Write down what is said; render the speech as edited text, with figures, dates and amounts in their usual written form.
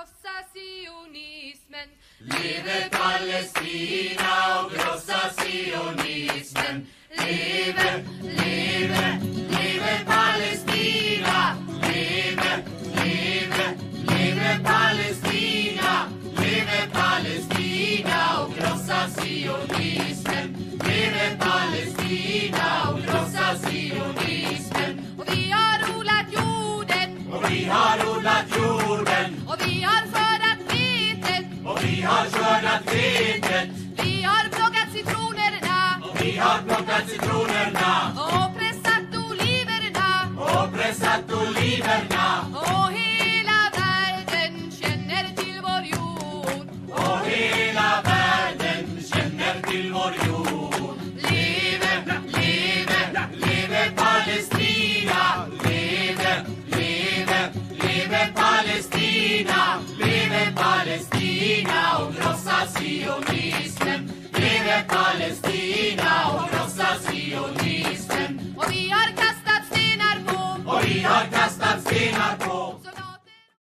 krossa sionismen. Leve Palestina och krossa sionismen. Leve, leve, leve Palestina. Leve, leve, leve Palestina. Leve Palestina och krossa sionismen. Leve Palestina och krossa sionismen. Och vi har odlat jorden. Och vi har odlat jorden. Och vi har skördat vetet. Och vi har skördat vetet. Vi har plockat citronerna. Och vi har plockat citronerna. Och pressat oliverna. Och pressat oliverna. Och hela världen känner till vår jord. Och hela världen känner till vår jord. Leve, leve, leve Palestina. Leve, leve, leve Palestina. Leve Palestina och krossa sionismen. Leve Palestina och krossa sionismen. Och vi har kastat stenar på. Och vi har